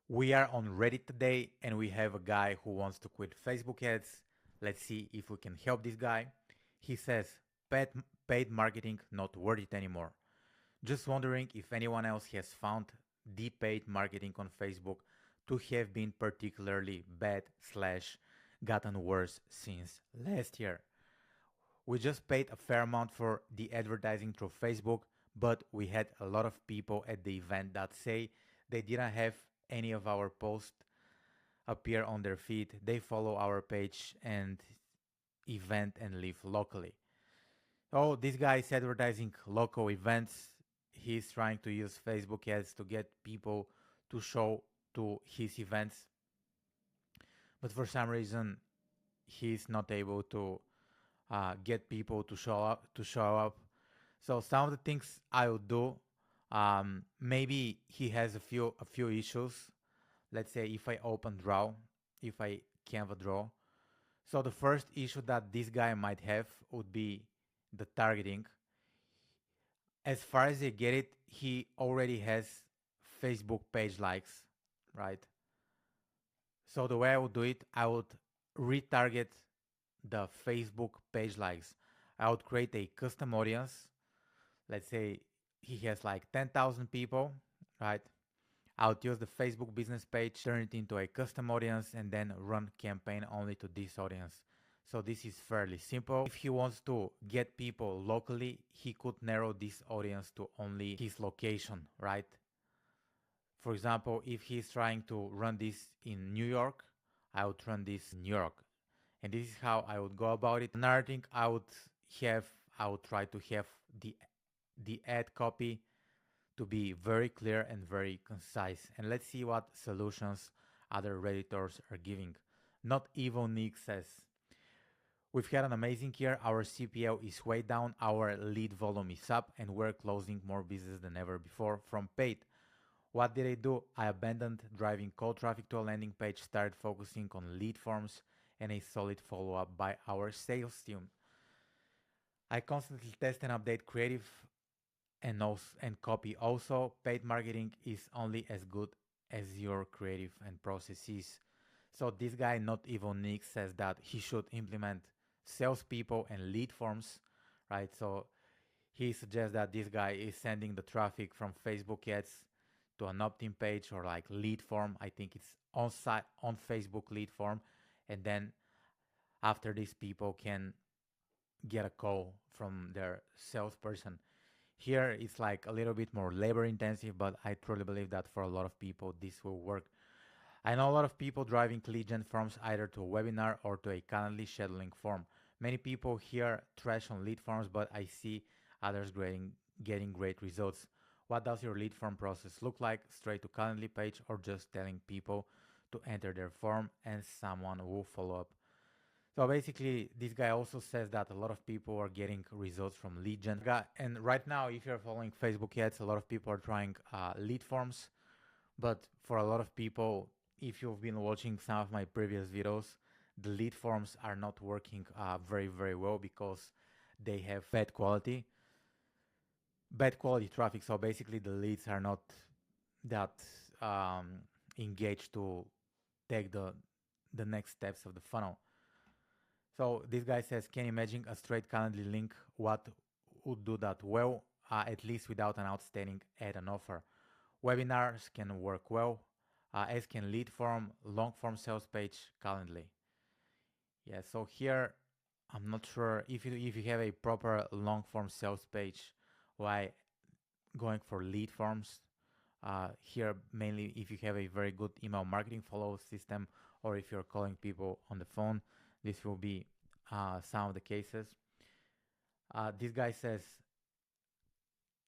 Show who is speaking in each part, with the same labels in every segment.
Speaker 1: We are on Reddit today and we have a guy who wants to quit Facebook ads. Let's see if we can help this guy. He says, paid, paid marketing not worth it anymore. Just wondering if anyone else has found the paid marketing on Facebook to have been particularly bad slash gotten worse since last year. We just paid a fair amount for the advertising through Facebook, but we had a lot of people at the event that say they didn't have any of our posts appear on their feed. They follow our page and event and live locally. Oh, this guy is advertising local events. He's trying to use Facebook ads to get people to show to his events, but for some reason he's not able to get people to show up. So some of the things I would do, maybe he has a few issues. Let's say if I open draw, if I Canva draw. So the first issue that this guy might have would be the targeting. As far as I get it, he already has Facebook page likes, right? So the way I would do it, I would retarget the Facebook page likes. I would create a custom audience. Let's say he has like 10,000 people, right? I would use the Facebook business page, turn it into a custom audience, and then run campaign only to this audience. So this is fairly simple. If he wants to get people locally, he could narrow this audience to only his location, right? For example, if he's trying to run this in New York, I would run this in New York. And this is how I would go about it. Another thing I would try to have the ad copy to be very clear and very concise. And let's see what solutions other Redditors are giving. Not Evil Nick says, we've had an amazing year. Our CPL is way down, our lead volume is up, and we're closing more business than ever before from paid. What did I do? I abandoned driving cold traffic to a landing page, started focusing on lead forms and a solid follow up by our sales team. I constantly test and update creative and copy. Also, paid marketing is only as good as your creative and processes. So this guy, not even Nick, says that he should implement salespeople and lead forms, right? So he suggests that this guy is sending the traffic from Facebook ads to an opt-in page or like lead form. I think it's on site on Facebook lead form, and then after these people can get a call from their salesperson. Here it's like a little bit more labor intensive, but I truly believe that for a lot of people this will work. I know a lot of people driving lead gen forms either to a webinar or to a Calendly scheduling form. Many people here trash on lead forms, but I see others getting great results. What does your lead form process look like? Straight to Calendly page or just telling people to enter their form and someone will follow up? So basically, this guy also says that a lot of people are getting results from lead gen. And right now, if you're following Facebook ads, a lot of people are trying lead forms. But for a lot of people, if you've been watching some of my previous videos, the lead forms are not working very, very well because they have bad quality traffic. So basically, the leads are not that um, engaged to take the next steps of the funnel. So this guy says, can you imagine a straight Calendly link? What would do that well, at least without an outstanding ad and offer? Webinars can work well, as can lead form, long form sales page, Calendly. Yeah, so here I'm not sure if you have a proper long form sales page, why going for lead forms. Here mainly if you have a very good email marketing follow system or if you're calling people on the phone, this will be some of the cases. This guy says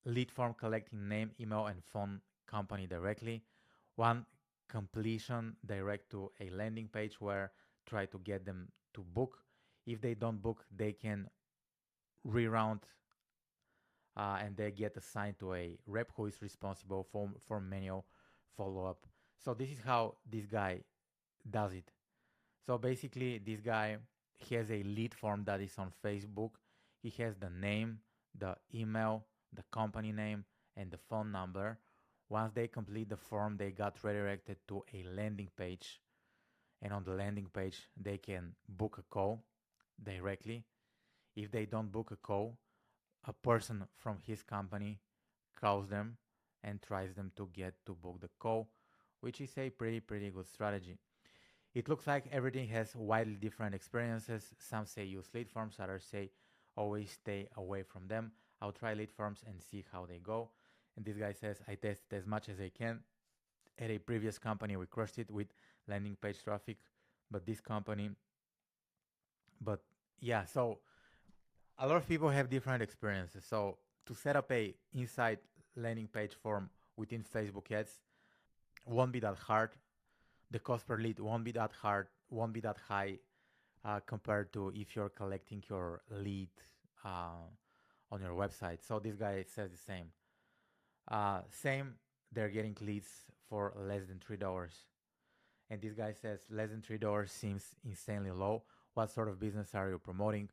Speaker 1: lead form collecting name, email, and phone company directly. One completion direct to a landing page where try to get them to book. If they don't book, they can reroute and they get assigned to a rep who is responsible for manual follow-up. So this is how this guy does it. So basically, this guy has a lead form that is on Facebook. He has the name, the email, the company name, and the phone number. Once they complete the form, they got redirected to a landing page, and on the landing page, they can book a call directly. If they don't book a call, a person from his company calls them and tries them to get to book the call, which is a pretty good strategy. It looks like everything has widely different experiences. Some say use lead forms, others say always stay away from them. I'll try lead forms and see how they go. And this guy says, I tested as much as I can. At a previous company, we crushed it with landing page traffic, but this company, but yeah, so a lot of people have different experiences. So to set up a inside landing page form within Facebook ads won't be that hard. The cost per lead won't be that hard, won't be that high compared to if you're collecting your lead uh, on your website. So this guy says the same. Same, they're getting leads for less than $3. And this guy says less than $3 seems insanely low. What sort of business are you promoting?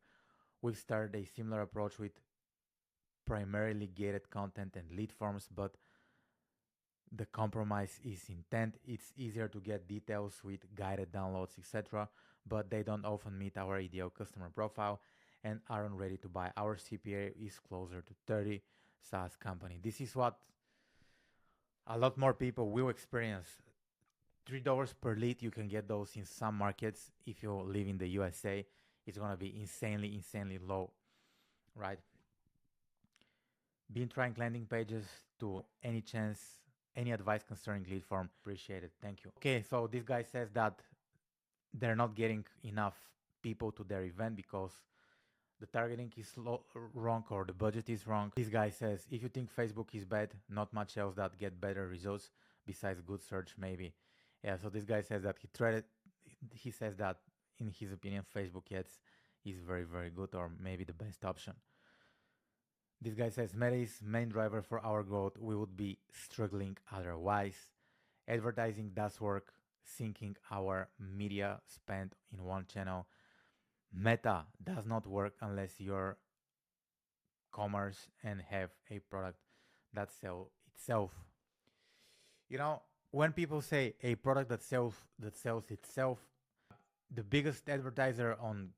Speaker 1: We've started a similar approach with primarily gated content and lead forms, but the compromise is intent. It's easier to get details with guided downloads, etc., but they don't often meet our ideal customer profile and aren't ready to buy. Our CPA is closer to 30 SaaS company. This is what a lot more people will experience. $3 per lead, you can get those in some markets. If you live in the USA, it's gonna be insanely low, right? Been trying landing pages to any chance, any advice concerning lead form? Appreciate it. Thank you. Okay, so this guy says that they're not getting enough people to their event because the targeting is wrong or the budget is wrong. This guy says if you think Facebook is bad, not much else that get better results besides good search maybe. Yeah, so this guy says that he says that in his opinion Facebook ads is very good or maybe the best option. This guy says Meta is main driver for our growth. We would be struggling otherwise. Advertising does work, syncing our media spent in one channel. Meta does not work unless you're commerce and have a product that sells itself. You know, when people say a product that sells itself, the biggest advertiser on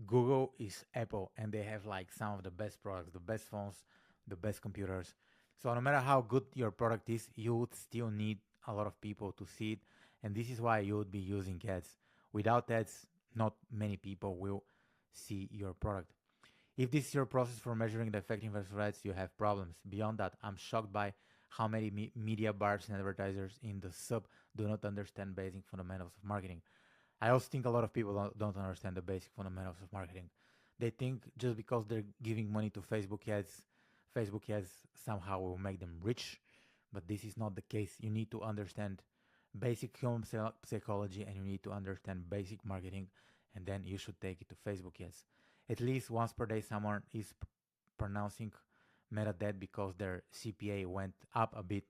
Speaker 1: Google is Apple, and they have like some of the best products, the best phones, the best computers. So no matter how good your product is, you would still need a lot of people to see it, and this is why you would be using ads. Without ads, not many people will see your product. If this is your process for measuring the effectiveness of ads, you have problems. Beyond that, I'm shocked by how many media buyers and advertisers in the sub do not understand basic fundamentals of marketing. I also think a lot of people don't understand the basic fundamentals of marketing. They think just because they're giving money to Facebook ads somehow will make them rich, but this is not the case. You need to understand basic human psychology and you need to understand basic marketing, and then you should take it to Facebook ads. At least once per day, someone is pronouncing Meta dead because their CPA went up a bit.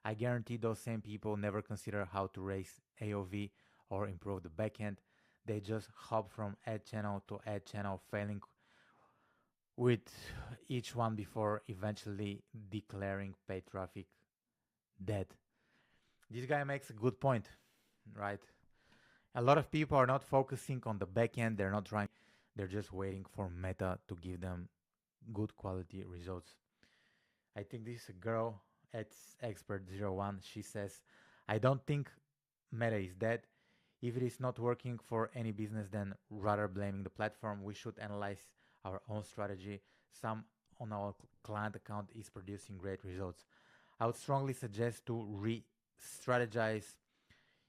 Speaker 1: I guarantee those same people never consider how to raise AOV or improve the backend. They just hop from ad channel to ad channel, failing with each one before eventually declaring paid traffic dead. This guy makes a good point, right? A lot of people are not focusing on the backend. They're not trying. They're just waiting for Meta to give them good quality results. I think this is a girl at expert01. She says, I don't think Meta is dead. If it is not working for any business, then rather blaming the platform, we should analyze our own strategy. Some on our client account is producing great results. I would strongly suggest to re-strategize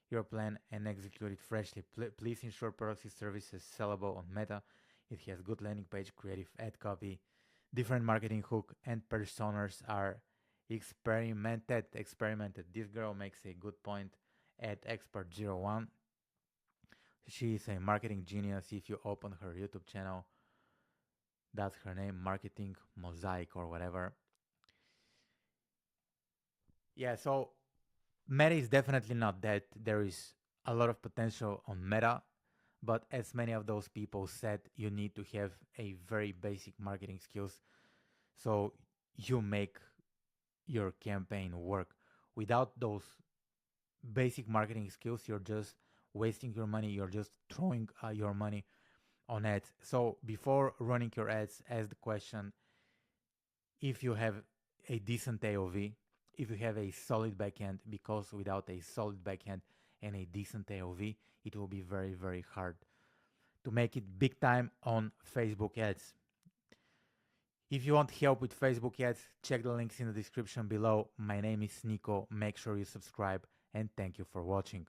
Speaker 1: your plan and execute it freshly. Please ensure products and services sellable on Meta. It has good landing page, creative ad copy, different marketing hook, and personas are experimented. This girl makes a good point at expert01. She is a marketing genius. If you open her YouTube channel, that's her name, Marketing Mosaic or whatever. Yeah, so Meta is definitely not dead. There is a lot of potential on Meta, but as many of those people said, you need to have a very basic marketing skills so you make your campaign work. Without those basic marketing skills, you're just wasting your money. You're just throwing your money on ads. So before running your ads, ask the question if you have a decent AOV, if you have a solid backend, because without a solid backend and a decent AOV, it will be very, very hard to make it big time on Facebook ads. If you want help with Facebook ads, check the links in the description below. My name is Niko. Make sure you subscribe and thank you for watching.